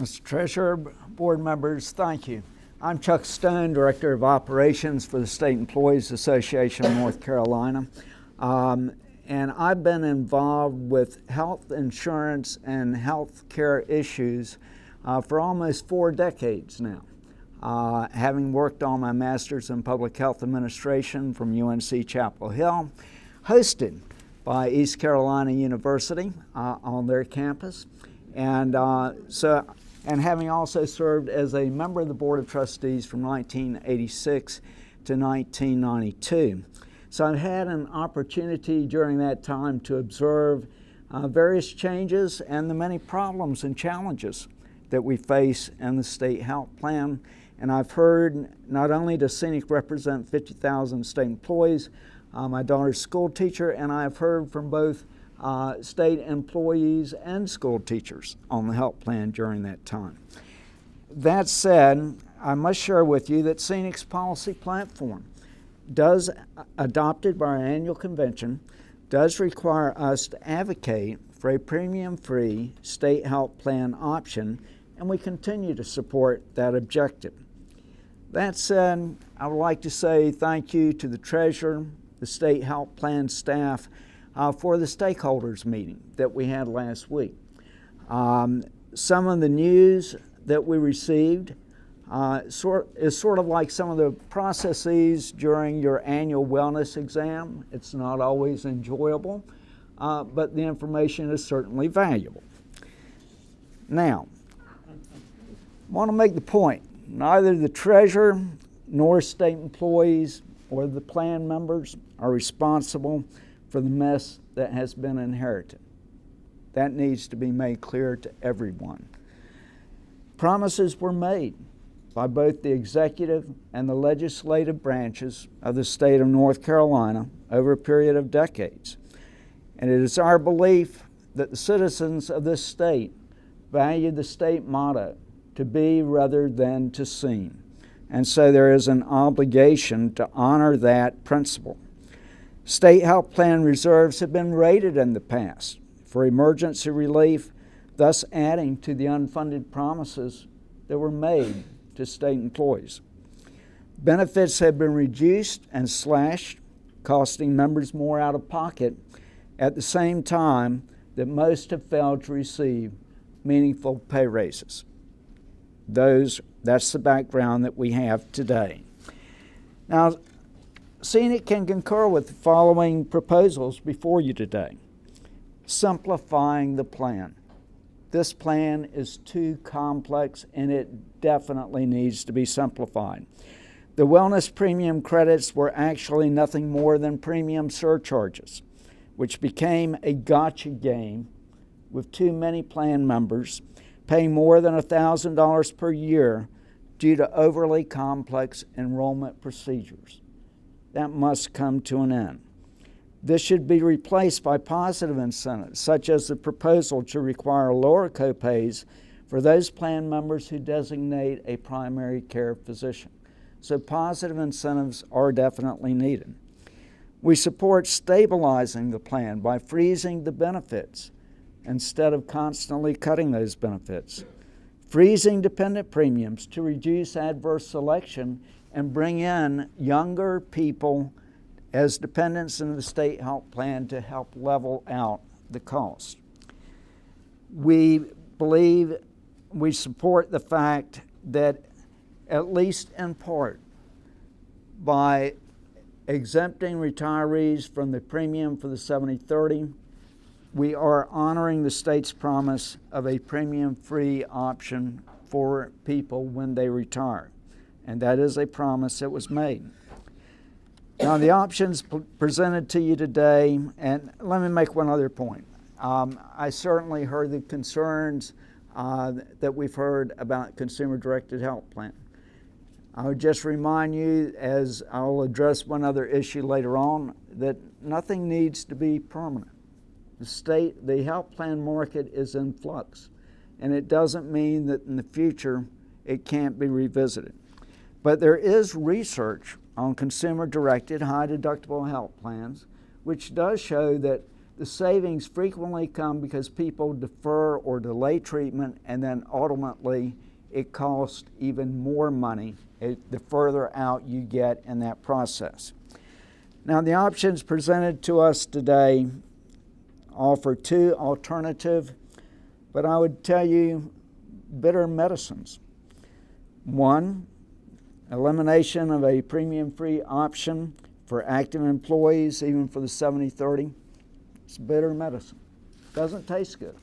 Mr. Treasurer, board members, thank you. I'm Chuck Stone, Director of Operations for the State Employees Association of North Carolina. And I've been involved with health insurance and health care issues for almost 4 decades now. Having worked on my Master's in Public Health Administration from UNC Chapel Hill, hosted by East Carolina University on their campus, and having also served as a member of the Board of Trustees from 1986 to 1992. So I've had an opportunity during that time to observe various changes and the many problems and challenges that we face in the state health plan. And I've heard not only does SEANC represent 50,000 state employees, my daughter's school teacher, and I've heard from both state employees and school teachers on the health plan during that time. That said, I must share with you that SEANC's policy platform, adopted by our annual convention, does require us to advocate for a premium-free state health plan option, and we continue to support that objective. That said, I would like to say thank you to the Treasurer, the state health plan staff, for the stakeholders meeting that we had last week. Some of the news that we received is sort of like some of the processes during your annual wellness exam. It's not always enjoyable, but the information is certainly valuable. Now, I want to make the point, neither the Treasurer nor state employees or the plan members are responsible for the mess that has been inherited. That needs to be made clear to everyone. Promises were made by both the executive and the legislative branches of the state of North Carolina over a period of decades. And it is our belief that the citizens of this state value the state motto, to be rather than to seem. And so there is an obligation to honor that principle. State health plan reserves have been raided in the past for emergency relief, thus adding to the unfunded promises that were made to state employees. Benefits have been reduced and slashed, costing members more out of pocket at the same time that most have failed to receive meaningful pay raises. That's the background that we have today. Now, SEANC can concur with the following proposals before you today. Simplifying the plan. This plan is too complex and it definitely needs to be simplified. The wellness premium credits were actually nothing more than premium surcharges, which became a gotcha game with too many plan members paying more than $1,000 per year due to overly complex enrollment procedures. That must come to an end. This should be replaced by positive incentives, such as the proposal to require lower copays for those plan members who designate a primary care physician. So positive incentives are definitely needed. We support stabilizing the plan by freezing the benefits instead of constantly cutting those benefits. Freezing dependent premiums to reduce adverse selection and bring in younger people as dependents in the state health plan to help level out the cost. We support the fact that, at least in part, by exempting retirees from the premium for the 70/30, we are honoring the state's promise of a premium-free option for people when they retire. And that is a promise that was made. Now, the options presented to you today, and let me make one other point. I certainly heard the concerns that we've heard about consumer-directed health plan. I would just remind you, as I'll address one other issue later on, that nothing needs to be permanent. The health plan market is in flux, and it doesn't mean that in the future it can't be revisited. But there is research on consumer-directed high-deductible health plans, which does show that The savings frequently come because people defer or delay treatment, and then ultimately it costs even more money the further out you get in that process. Now, the options presented to us today offer two alternative, but I would tell you, bitter medicines. One, elimination of a premium-free option for active employees, even for the 70-30. It's bitter medicine. Doesn't taste good.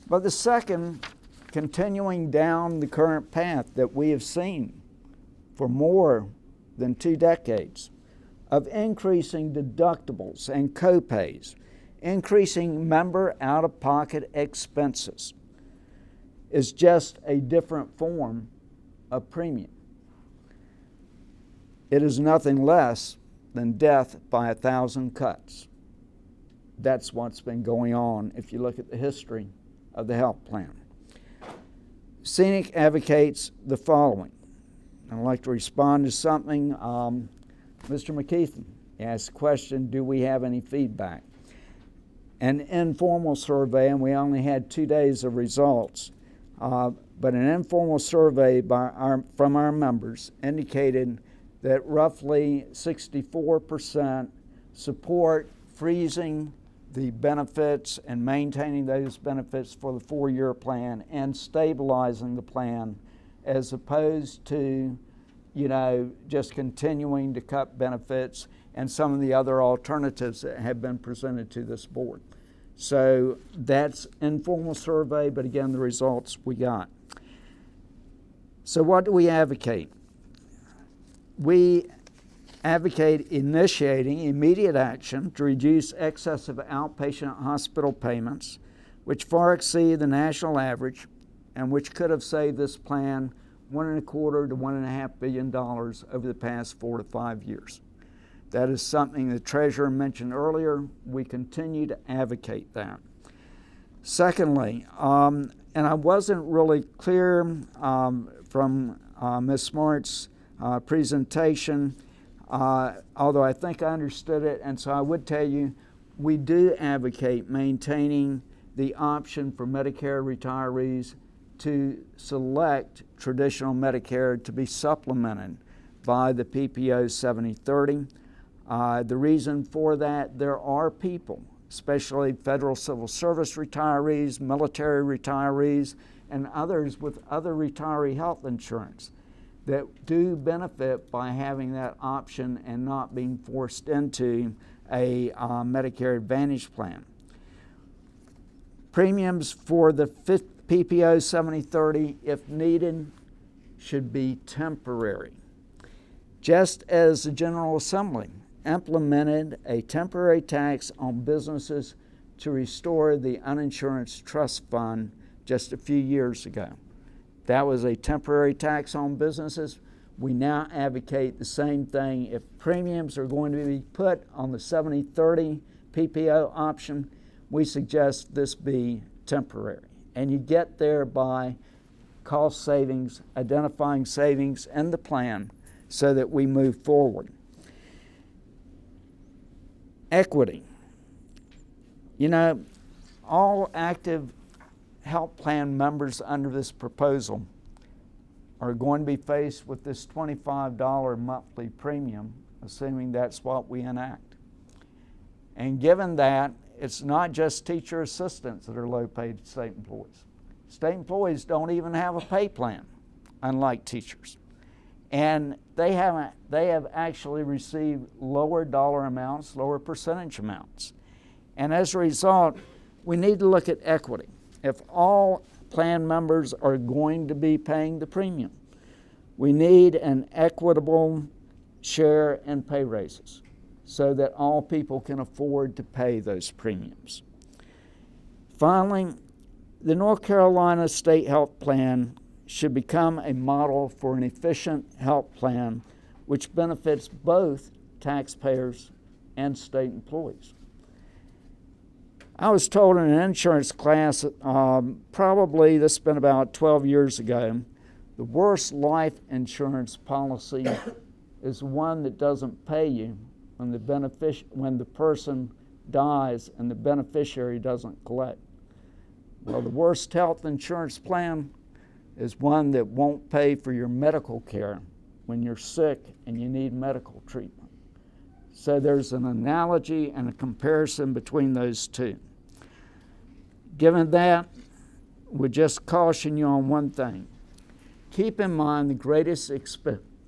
But the second, continuing down the current path that we have seen for more than 2 decades of increasing deductibles and copays, increasing member out-of-pocket expenses, is just a different form of premium. It is nothing less than death by 1,000 cuts. That's what's been going on if you look at the history of the health plan. SEANC advocates the following. I'd like to respond to something. Mr. McKeithen asked the question, do we have any feedback? An informal survey, and we only had 2 days of results, but an informal survey from our members indicated that roughly 64% support freezing the benefits and maintaining those benefits for the 4-year plan and stabilizing the plan, as opposed to, just continuing to cut benefits and some of the other alternatives that have been presented to this board. So that's informal survey, but again, the results we got. So what do we advocate? We advocate initiating immediate action to reduce excessive outpatient hospital payments, which far exceed the national average and which could have saved this plan $1.25 to $1.5 billion over the past 4 to 5 years. That is something the Treasurer mentioned earlier. We continue to advocate that. Secondly, and I wasn't really clear from Ms. Smart's presentation, although I think I understood it, and so I would tell you, we do advocate maintaining the option for Medicare retirees to select traditional Medicare to be supplemented by the PPO 70-30. The reason for that, there are people, especially federal civil service retirees, military retirees, and others with other retiree health insurance that do benefit by having that option and not being forced into a Medicare Advantage plan. Premiums for the PPO 70-30, if needed, should be temporary. Just as the General Assembly implemented a temporary tax on businesses to restore the uninsured trust fund just a few years ago. That was a temporary tax on businesses. We now advocate the same thing. If premiums are going to be put on the 70-30 PPO option, we suggest this be temporary. And you get there by cost savings, identifying savings in the plan so that we move forward. Equity. All active health plan members under this proposal are going to be faced with this $25 monthly premium, assuming that's what we enact. And given that, it's not just teacher assistants that are low-paid state employees. State employees don't even have a pay plan, unlike teachers. And they have actually received lower dollar amounts, lower percentage amounts. And as a result, we need to look at equity. If all plan members are going to be paying the premium, we need an equitable share in pay raises so that all people can afford to pay those premiums. Finally, the North Carolina State Health Plan should become a model for an efficient health plan which benefits both taxpayers and state employees. I was told in an insurance class, probably this has been about 12 years ago, the worst life insurance policy is one that doesn't pay you when the person dies and the beneficiary doesn't collect. Well, the worst health insurance plan is one that won't pay for your medical care when you're sick and you need medical treatment. So there's an analogy and a comparison between those two. Given that, we just caution you on one thing. Keep in mind the greatest expense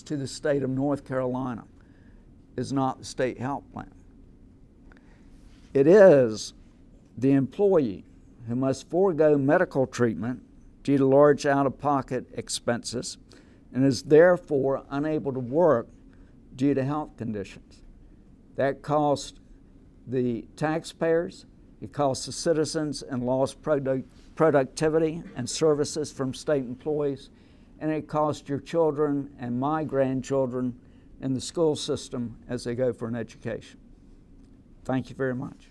to the state of North Carolina is not the state health plan. It is the employee who must forego medical treatment due to large out-of-pocket expenses and is therefore unable to work due to health conditions. That costs the taxpayers, it costs the citizens in lost productivity and services from state employees, and it costs your children and my grandchildren in the school system as they go for an education. Thank you very much.